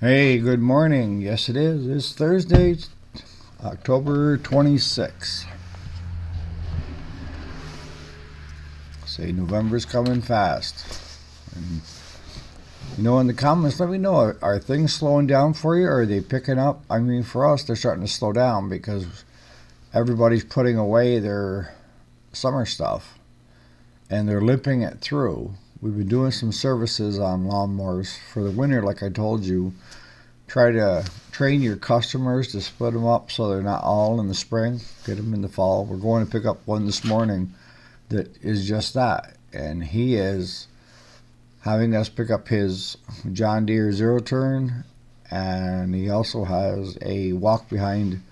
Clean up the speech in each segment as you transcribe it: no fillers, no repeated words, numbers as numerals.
Hey, good morning. Yes, it is. It's Thursday, October 26th. Say November's coming fast. And, in the comments, let me know, are things slowing down for you or are they picking up? I mean, for us, they're starting to slow down because everybody's putting away their summer stuff and they're limping it through. We've been doing some services on lawnmowers for the winter, like I told you. Try to train your customers to split them up so they're not all in the spring. Get them in the fall. We're going to pick up one this morning that is just that. And he is having us pick up his John Deere zero turn. And he also has a walk behind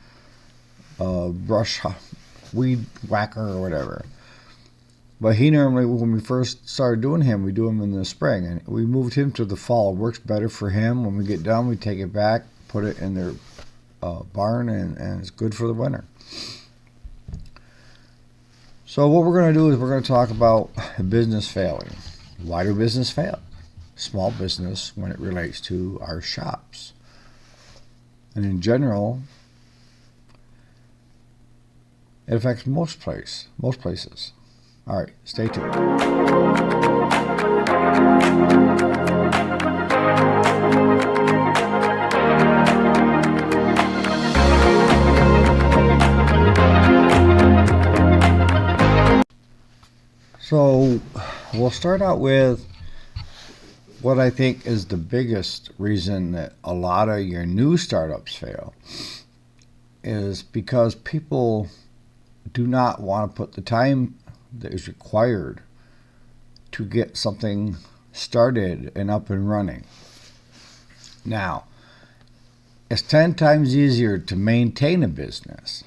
brush weed whacker or whatever. But he normally, when we first started doing him, we do him in the spring. And we moved him to the fall. It works better for him. When we get done, we take it back, put it in their barn, and it's good for the winter. So what we're going to do is we're going to talk about business failing. Why do business fail? Small business when it relates to our shops. And in general, it affects most places. All right, stay tuned. So we'll start out with what I think is the biggest reason that a lot of your new startups fail is because people do not want to put the time that is required to get something started and up and running. Now, it's 10 times easier to maintain a business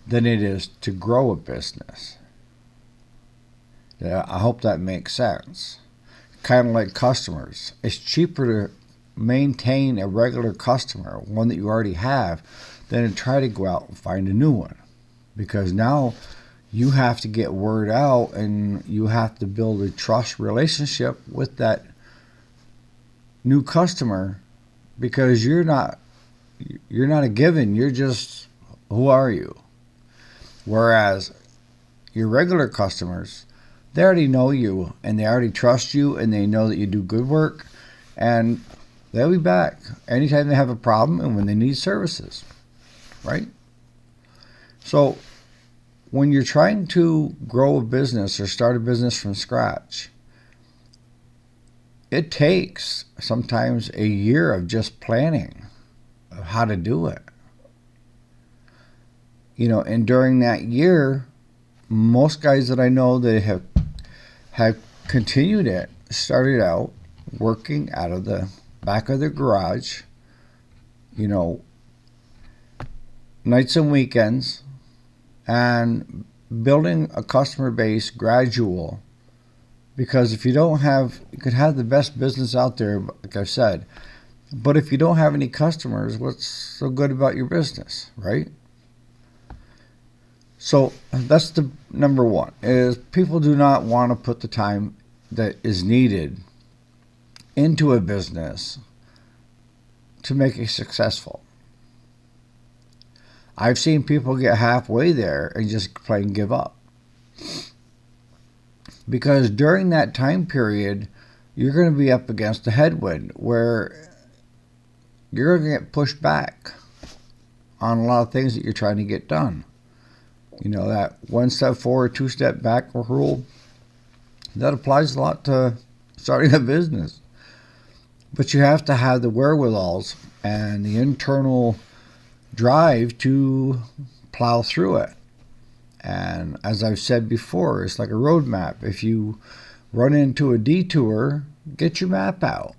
than it is to grow a business. I hope that makes sense. Kind of like customers. It's cheaper to maintain a regular customer, one that you already have, than to try to go out and find a new one. Because now you have to get word out and you have to build a trust relationship with that new customer because you're not a given, you're just, who are you? Whereas your regular customers, they already know you and they already trust you and they know that you do good work and they'll be back anytime they have a problem and when they need services, right? So when you're trying to grow a business or start a business from scratch, it takes sometimes a year of just planning of how to do it. And during that year, most guys that I know that have continued it started out working out of the back of their garage, nights and weekends, and building a customer base gradual. Because if you could have the best business out there, like I said, but if you don't have any customers, what's so good about your business, right? So that's the number one, is people do not want to put the time that is needed into a business to make it successful. I've seen people get halfway there and just plain give up. Because during that time period, you're going to be up against a headwind where you're going to get pushed back on a lot of things that you're trying to get done. That one step forward, two step back rule, that applies a lot to starting a business. But you have to have the wherewithals and the internal drive to plow through it. And as I've said before, it's like a roadmap. If you run into a detour, get your map out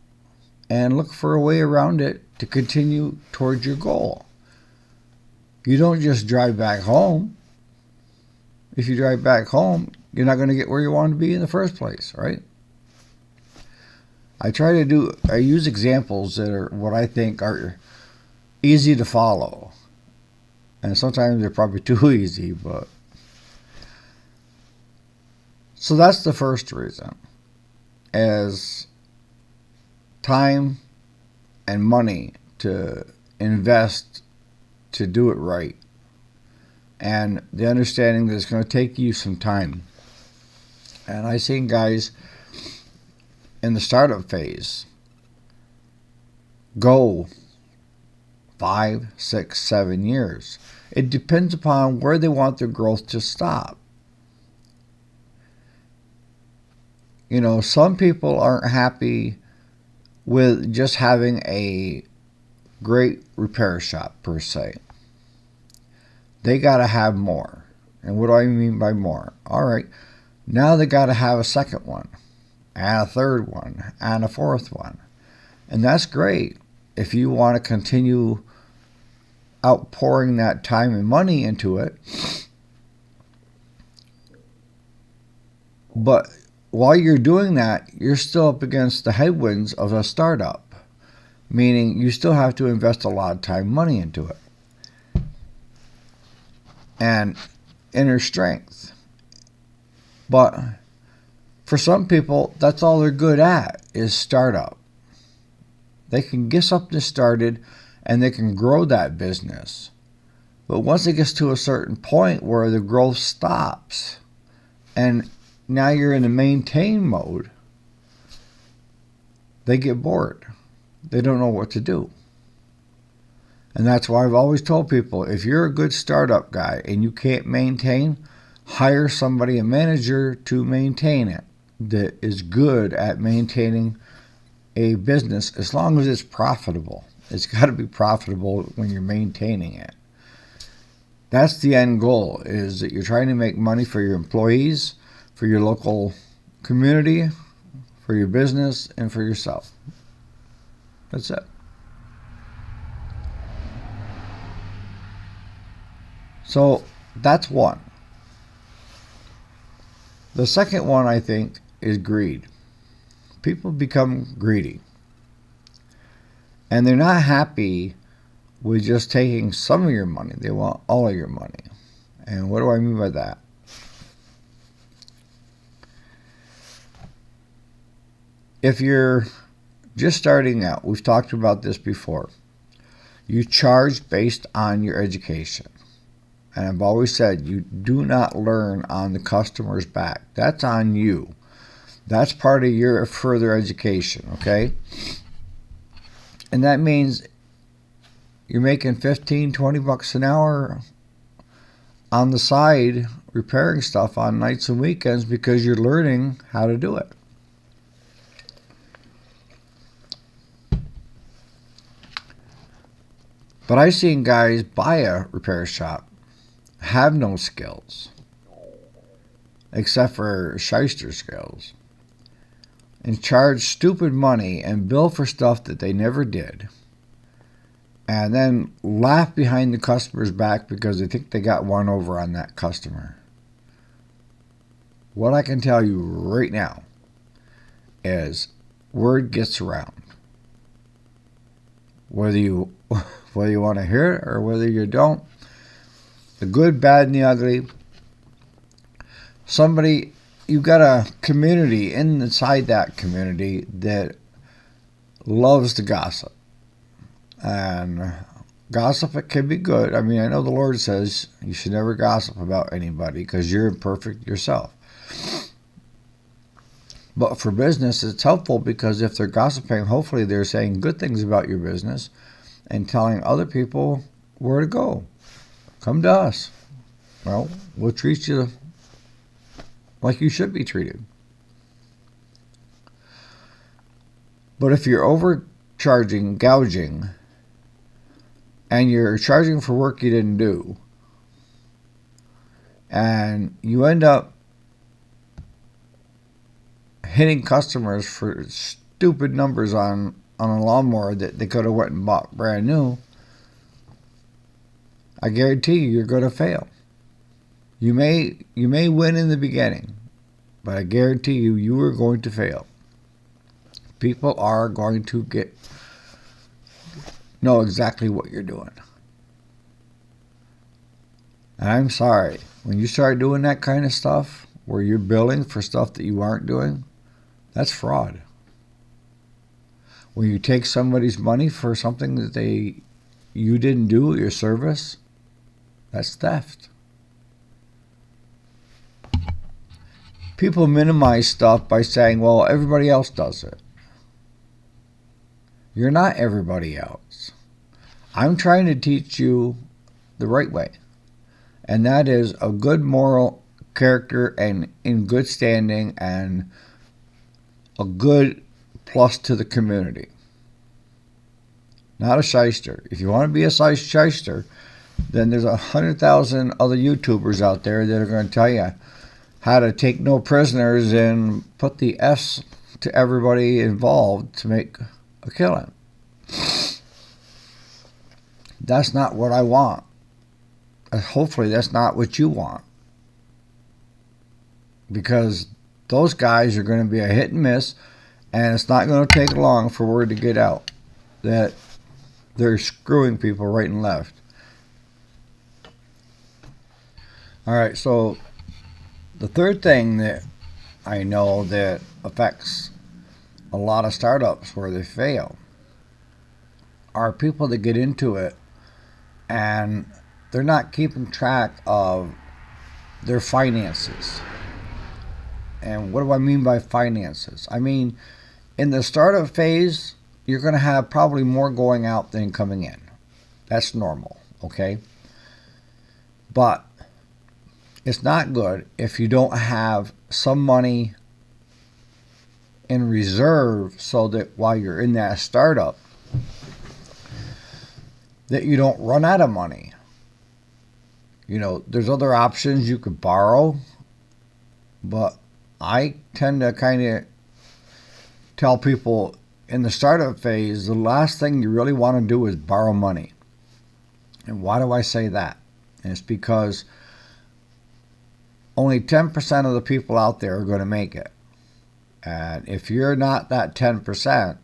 and look for a way around it to continue towards your goal. You don't just drive back home. If you drive back home, you're not going to get where you want to be in the first place, right? I use examples that are what I think are easy to follow. And sometimes they're probably too easy, but. So that's the first reason, is time and money to invest to do it right. And the understanding that it's going to take you some time. And I've seen guys in the startup phase go 5, 6, 7 years. It depends upon where they want their growth to stop. You know, some people aren't happy with just having a great repair shop per se. They got to have more. And what do I mean by more? All right, now they got to have a second one, and a third one, and a fourth one. And that's great if you want to continue outpouring that time and money into it. But while you're doing that, you're still up against the headwinds of a startup, meaning you still have to invest a lot of time and money into it. And inner strength. But for some people, that's all they're good at is startup. They can get something started and they can grow that business. But once it gets to a certain point where the growth stops and now you're in the maintain mode, they get bored. They don't know what to do. And that's why I've always told people, if you're a good startup guy and you can't maintain, hire somebody, a manager, to maintain it that is good at maintaining a business as long as it's profitable. It's got to be profitable when you're maintaining it. That's the end goal, is that you're trying to make money for your employees, for your local community, for your business, and for yourself. That's it. So that's one. The second one, I think, is greed. People become greedy. And they're not happy with just taking some of your money. They want all of your money. And what do I mean by that? If you're just starting out, we've talked about this before, you charge based on your education. And I've always said, you do not learn on the customer's back. That's on you. That's part of your further education, okay? And that means you're making 15, 20 bucks an hour on the side repairing stuff on nights and weekends because you're learning how to do it. But I've seen guys buy a repair shop, have no skills, except for shyster skills, and charge stupid money and bill for stuff that they never did, and then laugh behind the customer's back because they think they got one over on that customer. What I can tell you right now is word gets around. Whether you want to hear it or whether you don't, the good, bad, and the ugly. You got a community inside that community that loves to gossip. And gossip, it can be good. I mean, I know the Lord says you should never gossip about anybody because you're imperfect yourself. But for business, it's helpful because if they're gossiping, hopefully they're saying good things about your business and telling other people where to go. Come to us. Well, we'll treat you like you should be treated. But if you're overcharging, gouging, and you're charging for work you didn't do, and you end up hitting customers for stupid numbers on a lawnmower that they could have went and bought brand new, I guarantee you're going to fail. You may win in the beginning, but I guarantee you are going to fail. People are going to know exactly what you're doing. And I'm sorry, when you start doing that kind of stuff, where you're billing for stuff that you aren't doing, that's fraud. When you take somebody's money for something that you didn't do at your service, that's theft. People minimize stuff by saying, well, everybody else does it. You're not everybody else. I'm trying to teach you the right way. And that is a good moral character and in good standing and a good plus to the community. Not a shyster. If you want to be a shyster, then there's 100,000 other YouTubers out there that are going to tell you how to take no prisoners and put the S to everybody involved to make a killing. That's not what I want. Hopefully that's not what you want. Because those guys are going to be a hit and miss, and it's not going to take long for word to get out that they're screwing people right and left. All right, so the third thing that I know that affects a lot of startups where they fail are people that get into it and they're not keeping track of their finances. And what do I mean by finances? I mean, in the startup phase, you're going to have probably more going out than coming in. That's normal, okay? But it's not good if you don't have some money in reserve so that while you're in that startup, that you don't run out of money. You know, there's other options you could borrow, but I tend to kind of tell people in the startup phase, the last thing you really want to do is borrow money. And why do I say that? And it's because only 10% of the people out there are going to make it. And if you're not that 10%,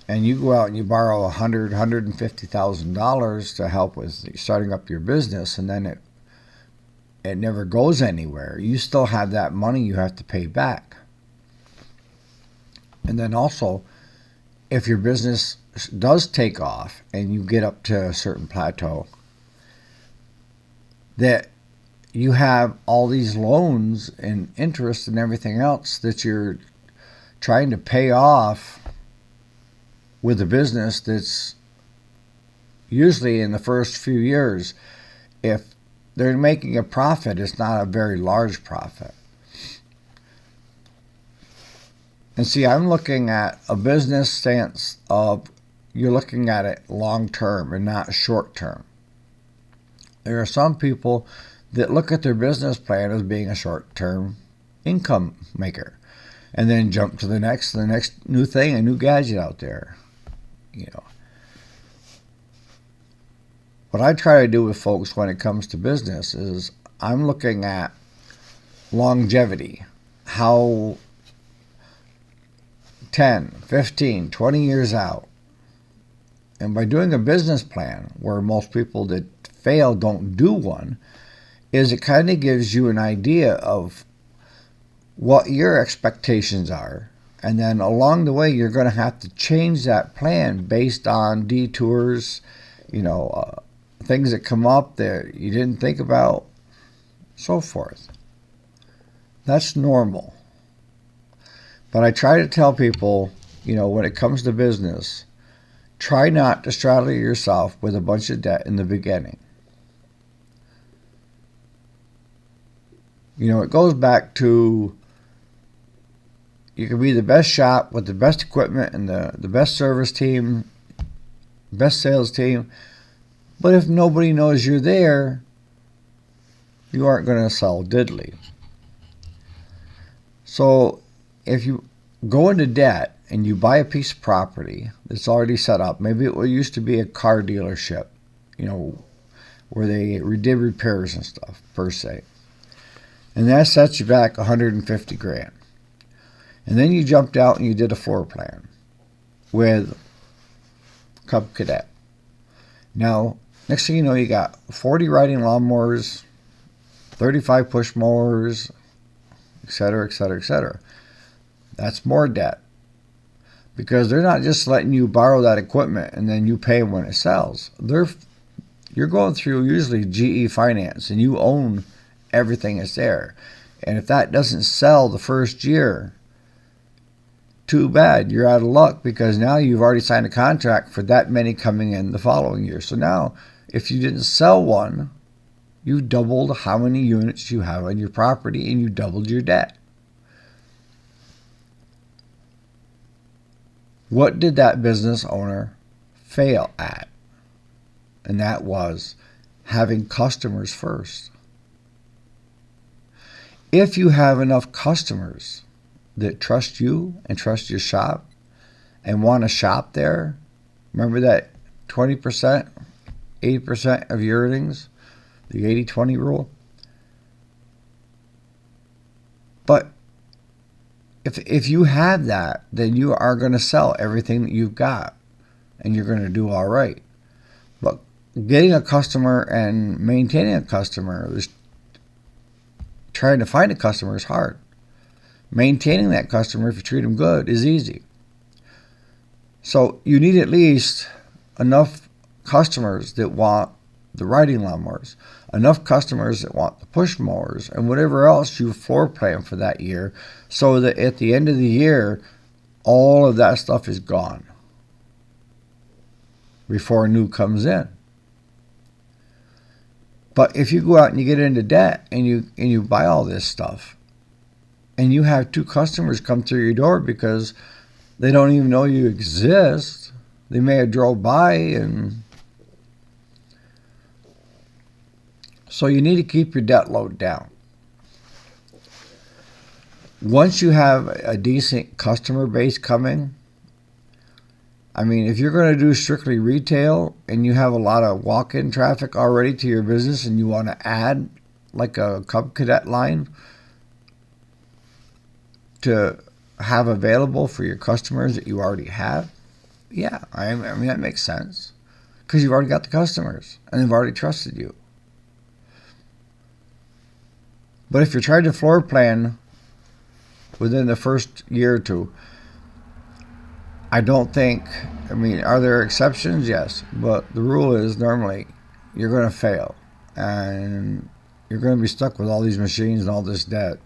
and you go out and you borrow $150,000 to help with starting up your business, and then it never goes anywhere, you still have that money you have to pay back. And then also, if your business does take off and you get up to a certain plateau, that you have all these loans and interest and everything else that you're trying to pay off with a business that's usually in the first few years, if they're making a profit, it's not a very large profit. And see, I'm looking at a business stance of you're looking at it long term and not short term. There are some people that look at their business plan as being a short term income maker and then jump to the next new thing, a new gadget out there. You know, what I try to do with folks when it comes to business is I'm looking at longevity, how 10, 15, 20 years out. And by doing a business plan, where most people that fail don't do one, is it kind of gives you an idea of what your expectations are. And then along the way, you're going to have to change that plan based on detours, things that come up that you didn't think about, so forth. That's normal. But I try to tell people, when it comes to business, try not to straddle yourself with a bunch of debt in the beginning. It goes back to you can be the best shop with the best equipment and the best service team, best sales team, but if nobody knows you're there, you aren't going to sell diddly. So if you go into debt and you buy a piece of property that's already set up, maybe it used to be a car dealership, where they did repairs and stuff, per se. And that sets you back $150,000. And then you jumped out and you did a floor plan with Cub Cadet. Now, next thing you know, you got 40 riding lawnmowers, 35 push mowers, etc., etc., etc. That's more debt. because they're not just letting you borrow that equipment and then you pay them when it sells. You're going through usually GE Finance, and you own everything that's there. And if that doesn't sell the first year, too bad. You're out of luck, because now you've already signed a contract for that many coming in the following year. So now, if you didn't sell one, you doubled how many units you have on your property, and you doubled your debt. What did that business owner fail at? And that was having customers first. If you have enough customers that trust you and trust your shop and want to shop there, remember that 20%, 80% of your earnings, the 80-20 rule? But if you have that, then you are going to sell everything that you've got, and you're going to do all right. But getting a customer and maintaining a customer, trying to find a customer is hard. Maintaining that customer, if you treat them good, is easy. So you need at least enough customers that want the riding lawnmowers, enough customers that want the push mowers, and whatever else you floor plan for that year, so that at the end of the year, all of that stuff is gone before new comes in. But if you go out and you get into debt and you buy all this stuff, and you have 2 customers come through your door because they don't even know you exist, they may have drove by, and so you need to keep your debt load down. Once you have a decent customer base coming, I mean, if you're going to do strictly retail and you have a lot of walk-in traffic already to your business, and you want to add like a Cub Cadet line to have available for your customers that you already have, yeah, I mean, that makes sense, because you've already got the customers and they've already trusted you. But if you're trying to floor plan within the first year or two, I don't think, I mean, are there exceptions? Yes. But the rule is normally you're going to fail, and you're going to be stuck with all these machines and all this debt.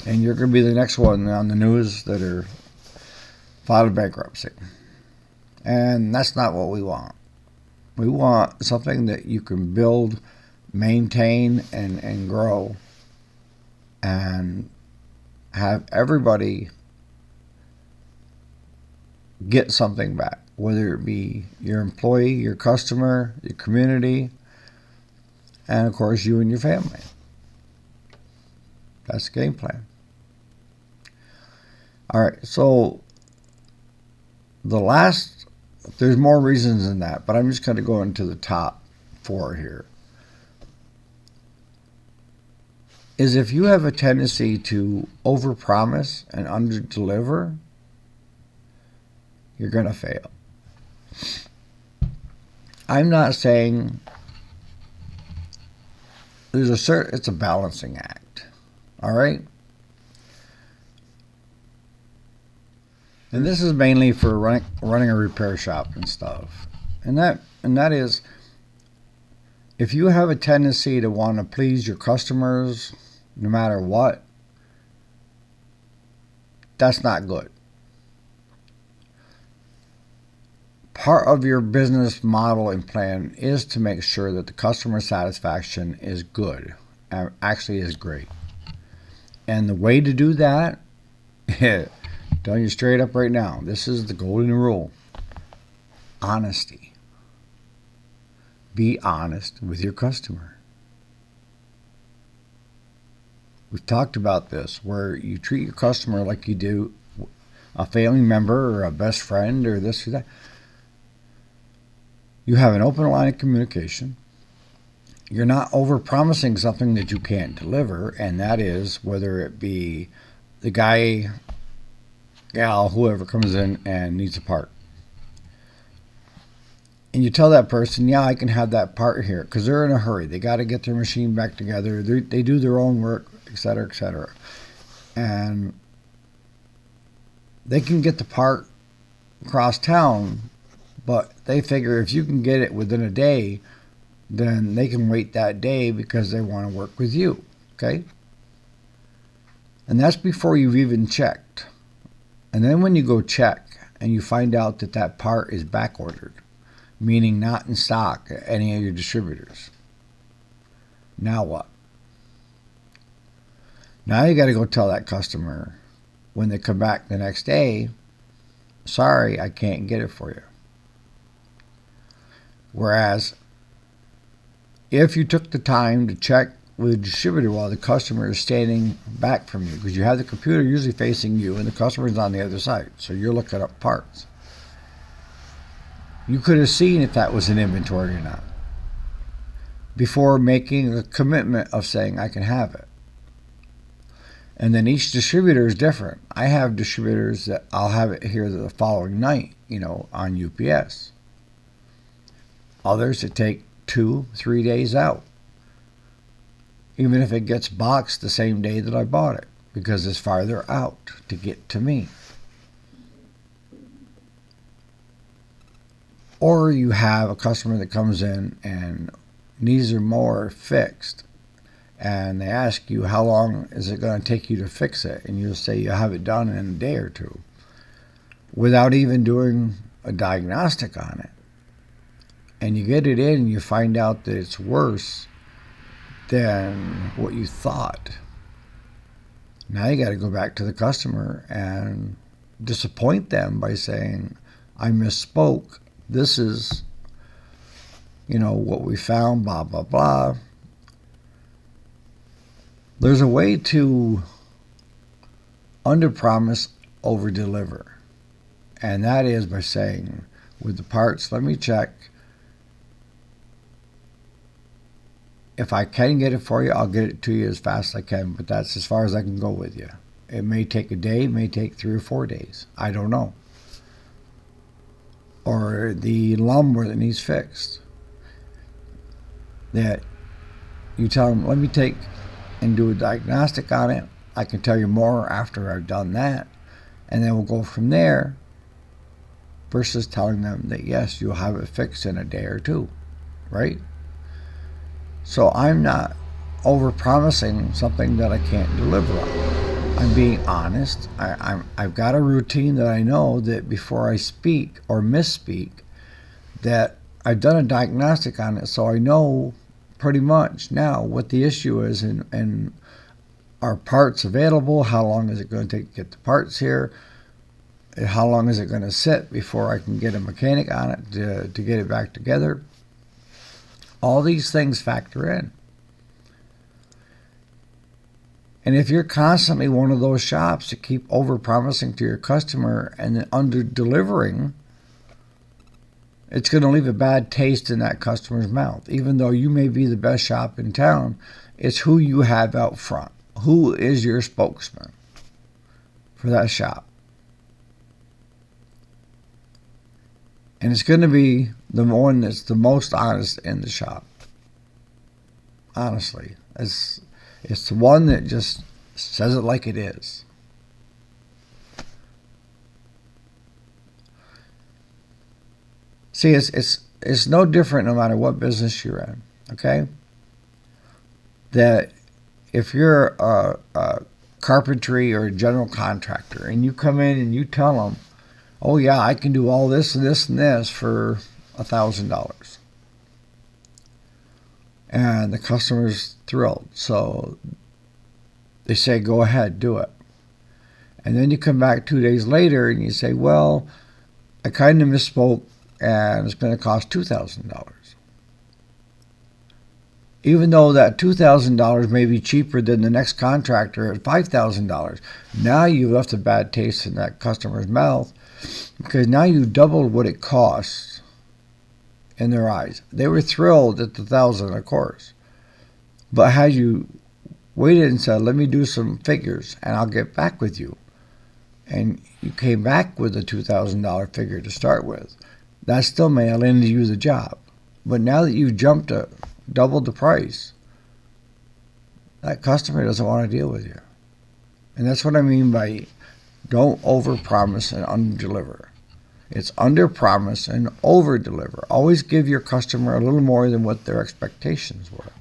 And you're going to be the next one on the news that are filed bankruptcy. And that's not what we want. We want something that you can build, maintain, and grow, and have everybody get something back, whether it be your employee, your customer, your community, and of course you and your family. That's the game plan. All right, so there's more reasons than that, but I'm just going to go into the top 4 here. Is if you have a tendency to overpromise and underdeliver, you're going to fail. I'm not saying it's a balancing act. All right? And this is mainly for running a repair shop and stuff. And that is, if you have a tendency to want to please your customers no matter what, that's not good. Part of your business model and plan is to make sure that the customer satisfaction is good, actually is great. And the way to do that, telling you straight up right now, this is the golden rule. Honesty. Be honest with your customer. We've talked about this, where you treat your customer like you do a family member or a best friend or this or that. You have an open line of communication. You're not over-promising something that you can't deliver, and that is whether it be the guy, gal, whoever comes in and needs a part. And you tell that person, yeah, I can have that part here, because they're in a hurry. They got to get their machine back together. They do their own work, etc., etc. And they can get the part across town, but they figure if you can get it within a day, then they can wait that day because they want to work with you, okay? And that's before you've even checked. And then when you go check and you find out that that part is back ordered, meaning not in stock at any of your distributors, now what? Now you got to go tell that customer when they come back the next day, sorry, I can't get it for you. Whereas if you took the time to check with the distributor while the customer is standing back from you, because you have the computer usually facing you and the customer is on the other side, so you're looking up parts, you could have seen if that was in inventory or not before making a commitment of saying I can have it. And then each distributor is different. I have distributors that I'll have it here the following night, on UPS. Others that take 2-3 days out, even if it gets boxed the same day that I bought it, because it's farther out to get to me. Or you have a customer that comes in and needs their mower fixed, and they ask you, how long is it going to take you to fix it? And you'll say you'll have it done in a day or two without even doing a diagnostic on it. And you get it in and you find out that it's worse than what you thought. Now you got to go back to the customer and disappoint them by saying, I misspoke. This is, what we found, blah, blah, blah. There's a way to under-promise, over-deliver. And that is by saying, with the parts, let me check. If I can get it for you, I'll get it to you as fast as I can, but that's as far as I can go with you. It may take a day, it may take 3 or 4 days. I don't know. Or the lumber that needs fixed. That you tell them, let me take and do a diagnostic on it. I can tell you more after I've done that. And then we'll go from there, versus telling them that, yes, you'll have it fixed in a day or 2, right? So I'm not over-promising something that I can't deliver on. I'm being honest. I've got a routine that I know that before I speak or misspeak, that I've done a diagnostic on it, so I know pretty much now what the issue is and are parts available, how long is it going to take to get the parts here, and how long is it going to sit before I can get a mechanic on it to get it back together. All these things factor in. And if you're constantly one of those shops that keep over-promising to your customer and then under-delivering, it's going to leave a bad taste in that customer's mouth. Even though you may be the best shop in town, it's who you have out front. Who is your spokesman for that shop? And it's going to be the one that's the most honest in the shop. Honestly. It's the one that just says it like it is. See, it's no different no matter what business you're in, okay? That if you're a carpentry or a general contractor and you come in and you tell them, oh yeah, I can do all this and this and this for $1,000. And the customer's thrilled. So they say, go ahead, do it. And then you come back 2 days later and you say, well, I kind of misspoke and it's going to cost $2,000. Even though that $2,000 may be cheaper than the next contractor at $5,000, now you've left a bad taste in that customer's mouth because now you doubled what it costs in their eyes. They were thrilled at the $1,000, of course. But had you waited and said, let me do some figures and I'll get back with you, and you came back with a $2,000 figure to start with, that still may have landed you the job. But now that you've jumped doubled the price, that customer doesn't want to deal with you. And that's what I mean by Don't overpromise and underdeliver. It's underpromise and overdeliver. Always give your customer a little more than what their expectations were.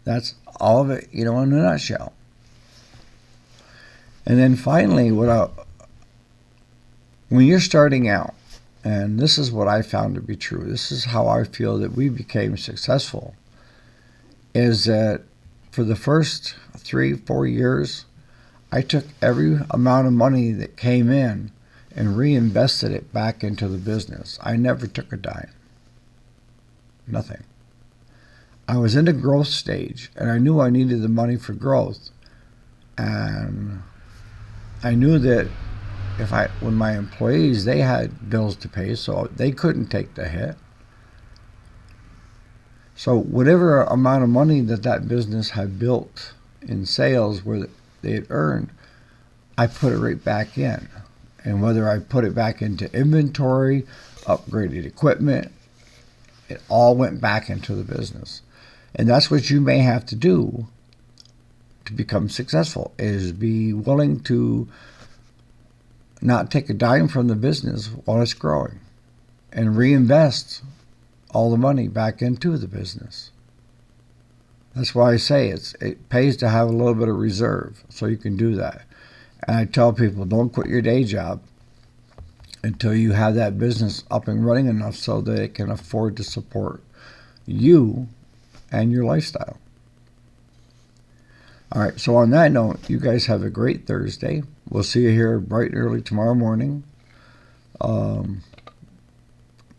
That's all of it, in a nutshell. And then finally, when you're starting out, and this is what I found to be true, this is how I feel that we became successful, is that for the first 3-4 years, I took every amount of money that came in and reinvested it back into the business. I never took a dime. Nothing. I was in the growth stage, and I knew I needed the money for growth. And I knew that when my employees, they had bills to pay, so they couldn't take the hit. So whatever amount of money that business had built in sales where they had earned, I put it right back in. And whether I put it back into inventory, upgraded equipment, it all went back into the business. And that's what you may have to do to become successful, is be willing to not take a dime from the business while it's growing and reinvest all the money back into the business. That's why I say it pays to have a little bit of reserve so you can do that. And I tell people, don't quit your day job until you have that business up and running enough so that it can afford to support you and your lifestyle. All right, so on that note, you guys have a great Thursday. We'll see you here bright and early tomorrow morning.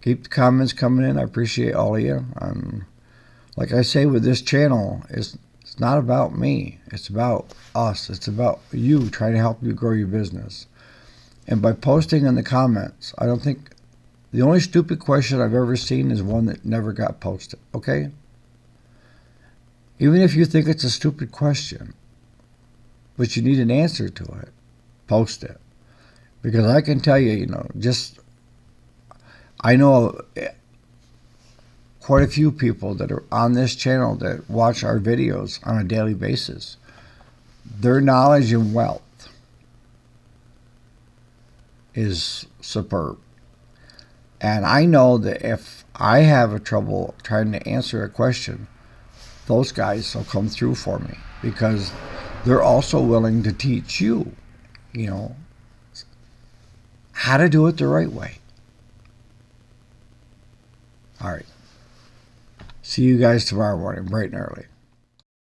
Keep the comments coming in. I appreciate all of you. Like I say with this channel, it's not about me. It's about us. It's about you, trying to help you grow your business. And by posting in the comments, I don't think the only stupid question I've ever seen is one that never got posted, okay? Even if you think it's a stupid question, but you need an answer to it, post it. Because I can tell you, I know quite a few people that are on this channel that watch our videos on a daily basis. Their knowledge and wealth is superb. And I know that if I have a trouble trying to answer a question, those guys will come through for me because they're also willing to teach you, how to do it the right way. All right. See you guys tomorrow morning, bright and early.